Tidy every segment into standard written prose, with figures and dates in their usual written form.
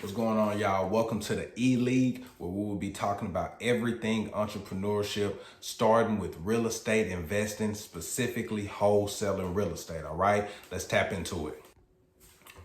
What's going on, y'all? Welcome to the E-League, where we will be talking about everything entrepreneurship, starting with real estate investing, specifically wholesaling real estate. All right, let's tap into it.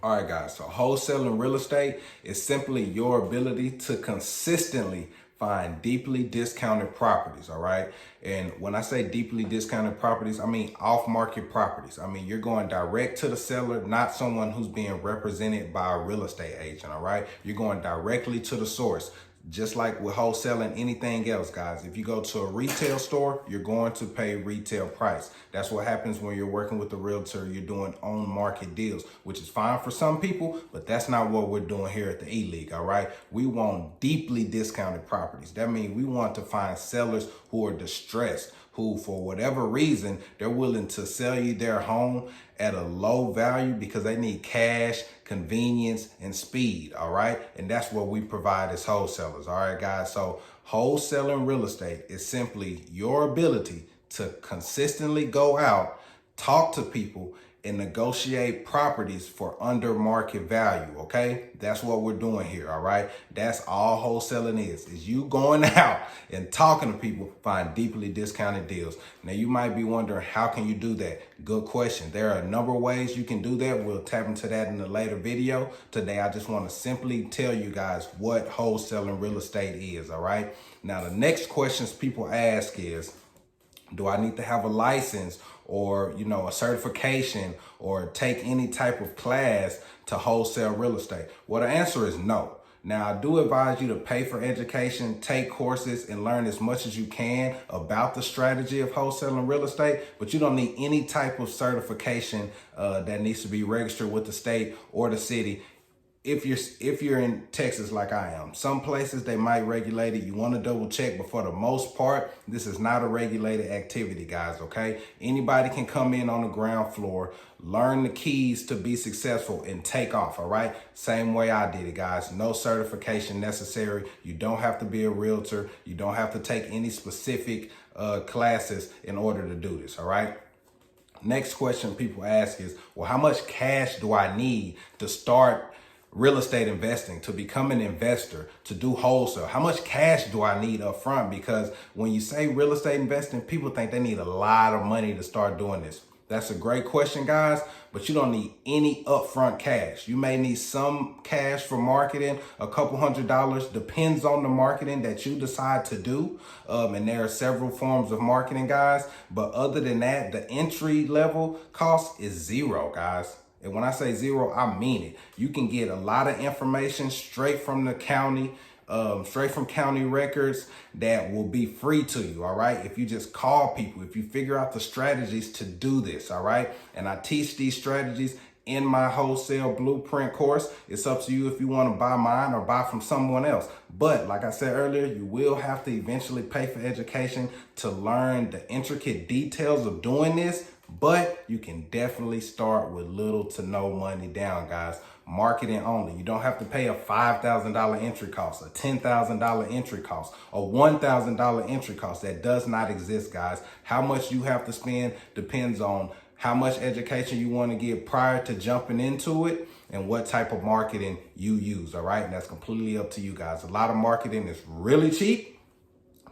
All right, guys. So wholesaling real estate is simply your ability to consistently find deeply discounted properties. All right. And when I say deeply discounted properties, I mean off-market properties. I mean, you're going direct to the seller, not someone who's being represented by a real estate agent. All right. You're going directly to the source. Just like with wholesaling anything else, guys, if you go to a retail store, you're going to pay retail price. That's what happens when you're working with a realtor. You're doing on market deals, which is fine for some people, but that's not what we're doing here at the E-League, all right? We want deeply discounted properties. That means we want to find sellers who are distressed, who for whatever reason, they're willing to sell you their home at a low value because they need cash, convenience, and speed, all right? And that's what we provide as wholesalers, all right, guys? So wholesaling real estate is simply your ability to consistently go out, talk to people, and negotiate properties for under market value, okay? That's what we're doing here, all right? That's all wholesaling is you going out and talking to people, find deeply discounted deals. Now, you might be wondering, how can you do that? Good question. There are a number of ways you can do that. We'll tap into that in a later video. Today, I just want to simply tell you guys what wholesaling real estate is, all right? Now, the next questions people ask is, do I need to have a license or, a certification or take any type of class to wholesale real estate? Well, the answer is no. Now, I do advise you to pay for education, take courses, and learn as much as you can about the strategy of wholesaling real estate, but you don't need any type of certification that needs to be registered with the state or the city. If you're in Texas like I am, some places they might regulate it. You want to double check, but for the most part, this is not a regulated activity, guys, okay? Anybody can come in on the ground floor, learn the keys to be successful, and take off, all right? Same way I did it, guys. No certification necessary. You don't have to be a realtor. You don't have to take any specific classes in order to do this, all right? Next question people ask is, well, how much cash do I need to start real estate investing, to become an investor, to do wholesale? How much cash do I need up front? Because when you say real estate investing, people think they need a lot of money to start doing this. That's a great question, guys, but you don't need any upfront cash. You may need some cash for marketing, a couple $100, depends on the marketing that you decide to do. And there are several forms of marketing, guys. But other than that, the entry level cost is zero, guys. And when I say zero, I mean it. You can get a lot of information straight from the county, straight from county records that will be free to you, all right? If you just call people, if you figure out the strategies to do this, all right? And I teach these strategies in my wholesale blueprint course. It's up to you if you want to buy mine or buy from someone else. But like I said earlier, you will have to eventually pay for education to learn the intricate details of doing this. But you can definitely start with little to no money down, guys. Marketing only. You don't have to pay a $5,000 entry cost, a $10,000 entry cost, a $1,000 entry cost. That does not exist, guys. How much you have to spend depends on how much education you want to get prior to jumping into it and what type of marketing you use, all right? And that's completely up to you guys. A lot of marketing is really cheap.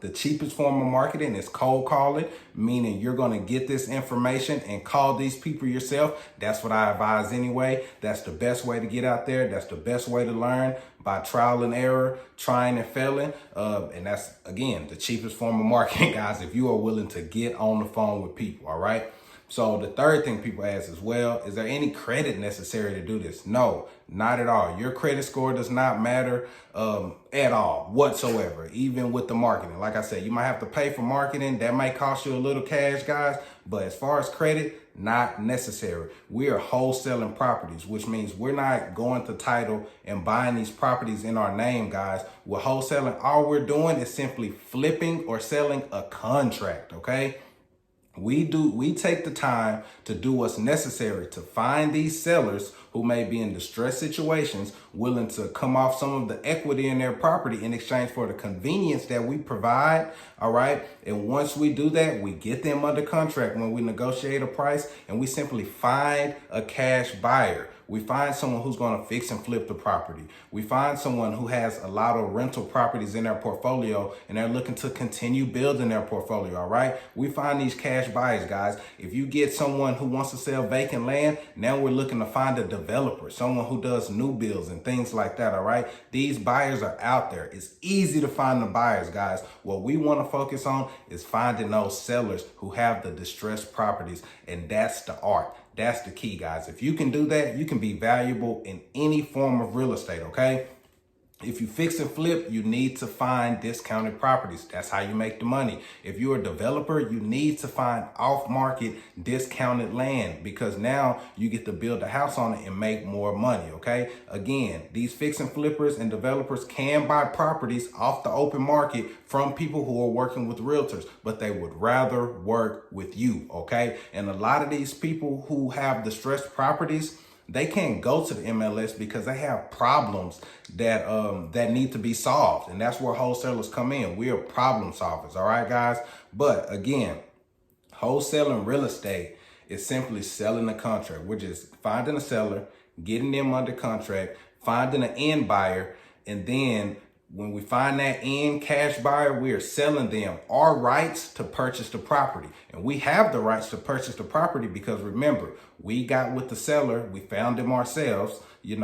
The cheapest form of marketing is cold calling, meaning you're going to get this information and call these people yourself. That's what I advise anyway. That's the best way to get out there. That's the best way to learn, by trial and error, trying and failing. And that's, again, the cheapest form of marketing, guys, if you are willing to get on the phone with people, all right? So the third thing people ask is, well, is there any credit necessary to do this? No, not at all. Your credit score does not matter at all whatsoever, even with the marketing. Like I said, you might have to pay for marketing. That might cost you a little cash, guys. But as far as credit, not necessary. We are wholesaling properties, which means we're not going to title and buying these properties in our name, guys. With wholesaling, all we're doing is simply flipping or selling a contract, okay? We take the time to do what's necessary to find these sellers who may be in distressed situations, willing to come off some of the equity in their property in exchange for the convenience that we provide. All right. And once we do that, we get them under contract when we negotiate a price, and we simply find a cash buyer. We find someone who's going to fix and flip the property. We find someone who has a lot of rental properties in their portfolio and they're looking to continue building their portfolio, all right? We find these cash buyers, guys. If you get someone who wants to sell vacant land, now we're looking to find a developer, someone who does new builds and things like that, all right? These buyers are out there. It's easy to find the buyers, guys. What we want to focus on is finding those sellers who have the distressed properties, and that's the art. That's the key, guys. If you can do that, you can be valuable in any form of real estate, okay? If you fix and flip, you need to find discounted properties. That's how you make the money. If you're a developer, you need to find off-market discounted land, because now you get to build a house on it and make more money, okay? Again, these fix and flippers and developers can buy properties off the open market from people who are working with realtors, but they would rather work with you, okay? And a lot of these people who have distressed properties, they can't go to the MLS because they have problems that that need to be solved. And that's where wholesalers come in. We are problem solvers, all right, guys? But again, wholesaling real estate is simply selling a contract. We're just finding a seller, getting them under contract, finding an end buyer, and then when we find that end cash buyer, we are selling them our rights to purchase the property. And we have the rights to purchase the property because, remember, we got with the seller, we found them ourselves, we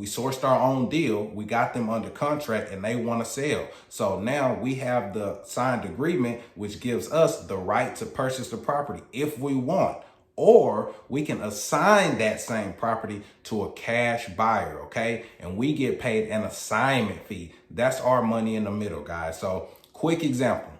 sourced our own deal, we got them under contract, and they want to sell. So now we have the signed agreement, which gives us the right to purchase the property if we want. Or we can assign that same property to a cash buyer, okay? And we get paid an assignment fee. That's our money in the middle, guys. So quick example.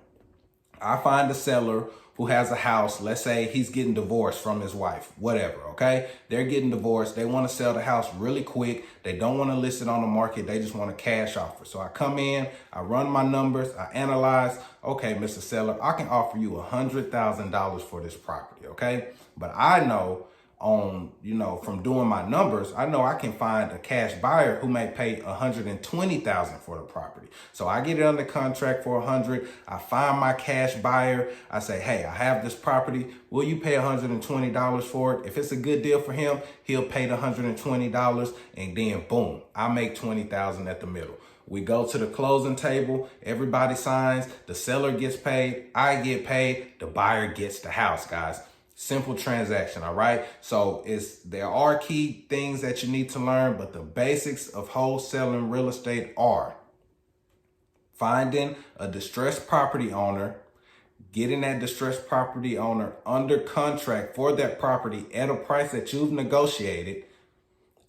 I find a seller who has a house. Let's say he's getting divorced from his wife, whatever, okay? They're getting divorced. They want to sell the house really quick. They don't want to list it on the market. They just want a cash offer. So I come in, I run my numbers, I analyze. Okay, Mr. Seller, I can offer you $100,000 for this property, okay? But I know from doing my numbers, I know I can find a cash buyer who may pay $120,000 for the property. So I get it under contract for $100,000. I find my cash buyer. I say, hey, I have this property. Will you pay $120 for it? If it's a good deal for him, he'll pay the $120, and then boom, I make $20,000 at the middle. We go to the closing table, everybody signs, the seller gets paid, I get paid, the buyer gets the house, guys. Simple transaction, all right? So there are key things that you need to learn, but the basics of wholesaling real estate are finding a distressed property owner, getting that distressed property owner under contract for that property at a price that you've negotiated,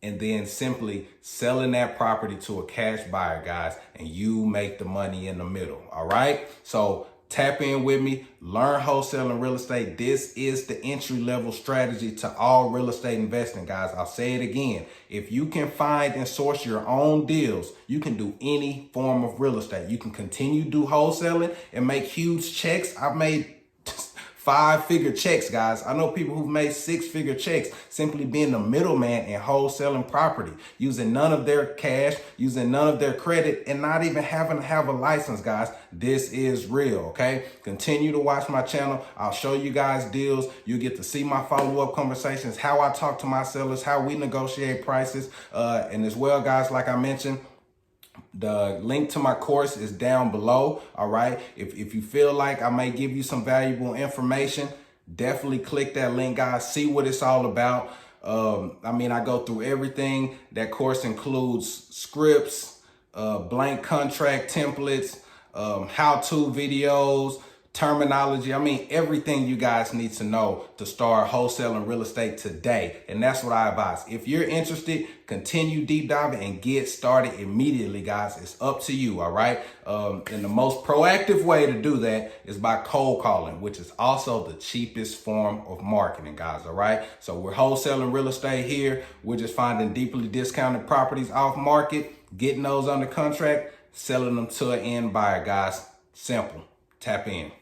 and then simply selling that property to a cash buyer, guys, and you make the money in the middle, all right? So tap in with me, learn wholesaling real estate. This is the entry-level strategy to all real estate investing, guys. I'll say it again. If you can find and source your own deals, you can do any form of real estate. You can continue to do wholesaling and make huge checks. I've made 5-figure checks, guys. I know people who've made 6-figure checks simply being the middleman in wholesaling property, using none of their cash, using none of their credit, and not even having to have a license, guys. This is real, okay? Continue to watch my channel. I'll show you guys deals. You get to see my follow-up conversations, how I talk to my sellers, how we negotiate prices, and as well, guys, like I mentioned, the link to my course is down below, all right? If you feel like I may give you some valuable information, definitely click that link, guys. See what it's all about. I go through everything. That course includes scripts, blank contract templates, how-to videos, terminology. Everything you guys need to know to start wholesaling real estate today. And that's what I advise. If you're interested, continue deep diving and get started immediately, guys. It's up to you, all right? And the most proactive way to do that is by cold calling, which is also the cheapest form of marketing, guys, all right? So we're wholesaling real estate here. We're just finding deeply discounted properties off market, getting those under contract, selling them to an end buyer, guys. Simple. Tap in.